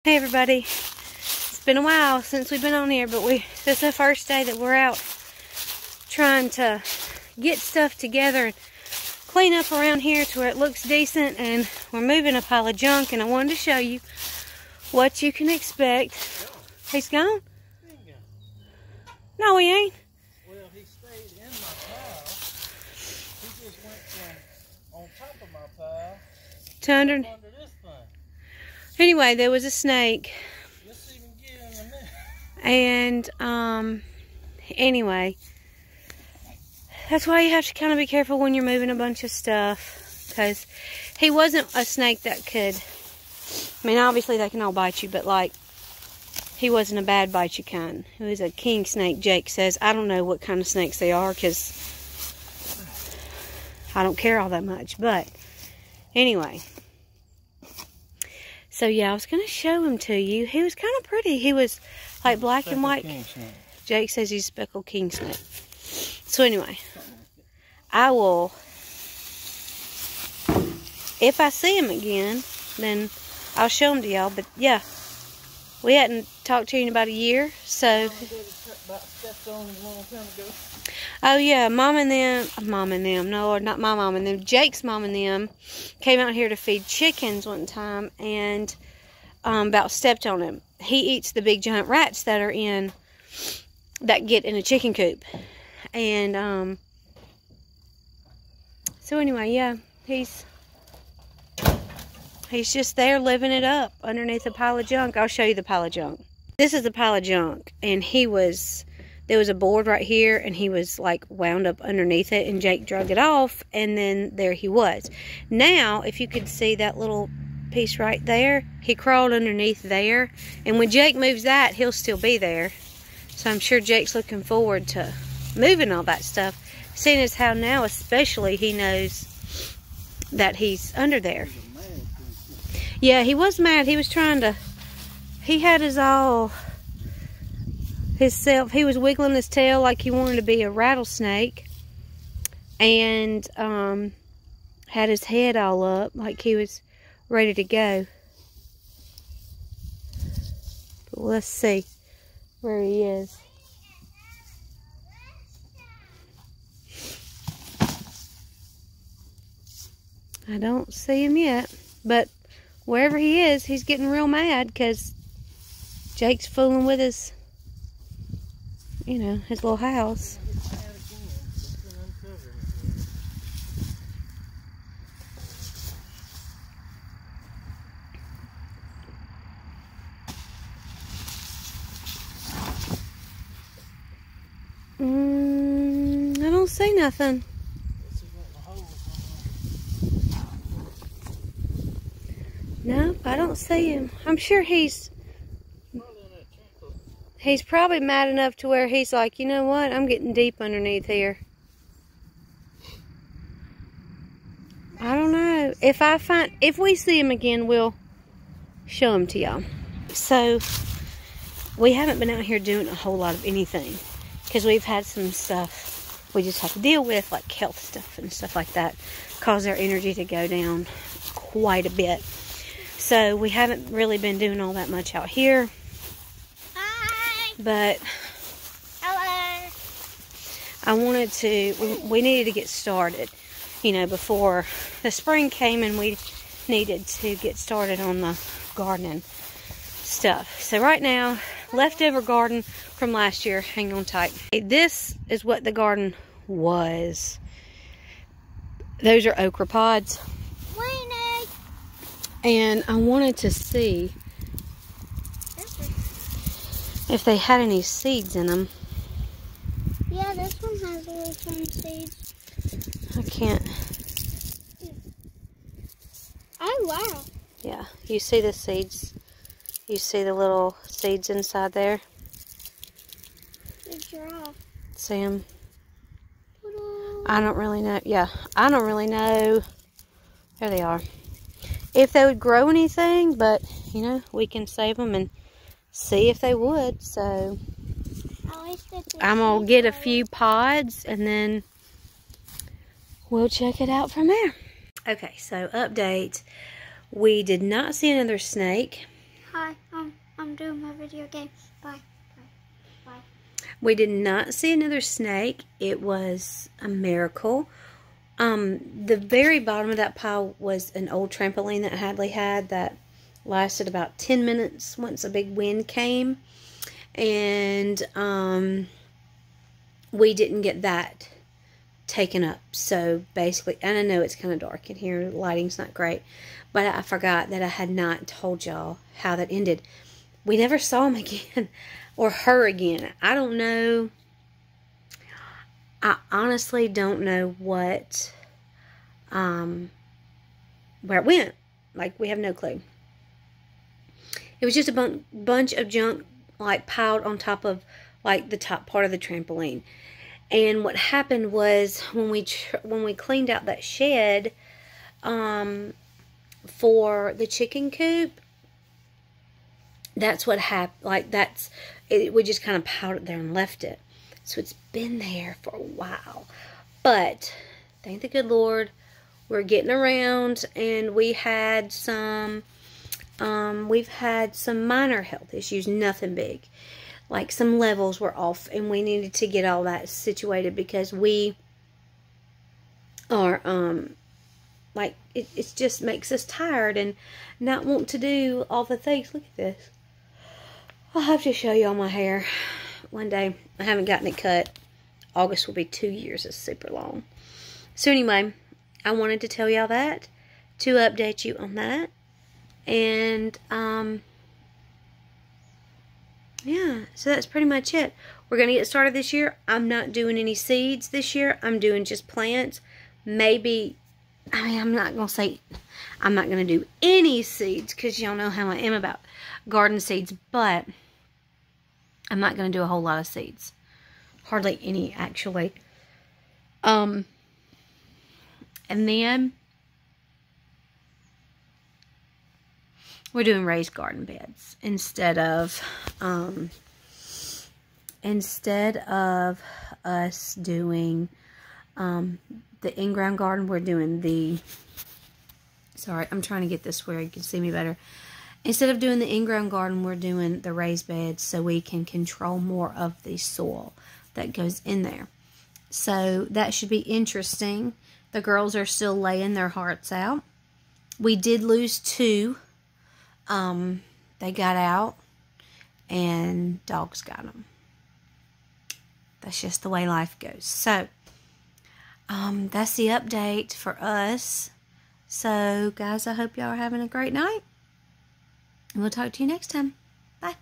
Hey everybody, it's been a while since we've been on here, but this is the first day that we're out trying to get stuff together and clean up around here to where it looks decent, and we're moving a pile of junk, and I wanted to show you what you can expect. He's gone? He ain't gone. No, he ain't. Well, he stayed in my pile. He just went from on top of my pile to under this thing. Anyway, there was a snake. Let's even get in a minute. And, anyway, that's why you have to kind of be careful when you're moving a bunch of stuff, because he wasn't a snake that could, I mean, obviously they can all bite you, but, like, he wasn't a bad bite you kind. He was a king snake, Jake says. I don't know what kind of snakes they are, because I don't care all that much, but, anyway. So, yeah, I was going to show him to you. He was kind of pretty. He was, like, black and white. Jake says he's a speckled king snake. So, anyway, I will, if I see him again, then I'll show him to y'all. But, yeah, we hadn't talked to you in about a year, so. Oh, yeah, Mom and them, no, not my mom and them, Jake's mom and them came out here to feed chickens one time and about stepped on him. He eats the big giant rats that are that get in a chicken coop. And, so anyway, yeah, he's just there living it up underneath a pile of junk. I'll show you the pile of junk. This is a pile of junk, and there was a board right here, and he was like wound up underneath it, and Jake drug it off, and then there he was. Now, if you could see that little piece right there, he crawled underneath there, and when Jake moves that, he'll still be there. So I'm sure Jake's looking forward to moving all that stuff, seeing as how now especially he knows that he's under there. Yeah, he was mad. He was trying to, he had he was wiggling his tail like he wanted to be a rattlesnake, and had his head all up like he was ready to go. But let's see where he is. I don't see him yet, but wherever he is, he's getting real mad because Jake's fooling with his, you know, his little house. I don't see nothing. Nope, I don't see him. I'm sure he's probably mad enough to where he's like, you know what? I'm getting deep underneath here. I don't know. If we see him again, we'll show him to y'all. So, we haven't been out here doing a whole lot of anything, because we've had some stuff we just have to deal with, like health stuff and stuff like that, cause our energy to go down quite a bit. So we haven't really been doing all that much out here. Hi. But hello. I wanted to, we needed to get started, you know, before the spring came, and we needed to get started on the gardening stuff. So right now, leftover garden from last year. Hang on tight. This is what the garden was. Those are okra pods. And I wanted to see if they had any seeds in them. Yeah, this one has little some seeds. I can't. Oh, wow. Yeah, you see the seeds. You see the little seeds inside there? The giraffe. See them? I don't really know. Yeah, I don't really know. There they are. If they would grow anything, but, you know, we can save them and see if they would. So, I'm going to get a few pods, and then we'll check it out from there. Okay, so update. We did not see another snake. Hi, I'm doing my video game. Bye. Bye. We did not see another snake. It was a miracle. The very bottom of that pile was an old trampoline that Hadley had that lasted about 10 minutes once a big wind came. And we didn't get that taken up. So basically, and I know it's kind of dark in here, the lighting's not great, but I forgot that I had not told y'all how that ended. We never saw him again, or her again. I don't know. I honestly don't know what, where it went. Like, we have no clue. It was just a bunch of junk, like, piled on top of, like, the top part of the trampoline. And what happened was, when we cleaned out that shed, for the chicken coop, that's what happened. Like, we just kind of piled it there and left it. So it's been there for a while. But thank the good Lord, we're getting around, and we've had some minor health issues, nothing big. Like, some levels were off, and we needed to get all that situated because we are, like, it just makes us tired and not want to do all the things. Look at this. I'll have to show you all my hair one day. I haven't gotten it cut. August will be 2 years. It's super long. So anyway, I wanted to tell y'all that, to update you on that. And, yeah, so that's pretty much it. We're going to get started this year. I'm not doing any seeds this year. I'm doing just plants. Maybe, I mean, I'm not going to say, I'm not going to do any seeds because y'all know how I am about garden seeds. But I'm not going to do a whole lot of seeds. Hardly any, actually. And then we're doing raised garden beds instead of us doing the in-ground garden. We're doing the, sorry, I'm trying to get this where you can see me better. Instead of doing the in-ground garden, we're doing the raised beds so we can control more of the soil that goes in there. So that should be interesting. The girls are still laying their hearts out. We did lose 2. They got out, and dogs got them. That's just the way life goes. So, that's the update for us. So, guys, I hope y'all are having a great night. And we'll talk to you next time. Bye.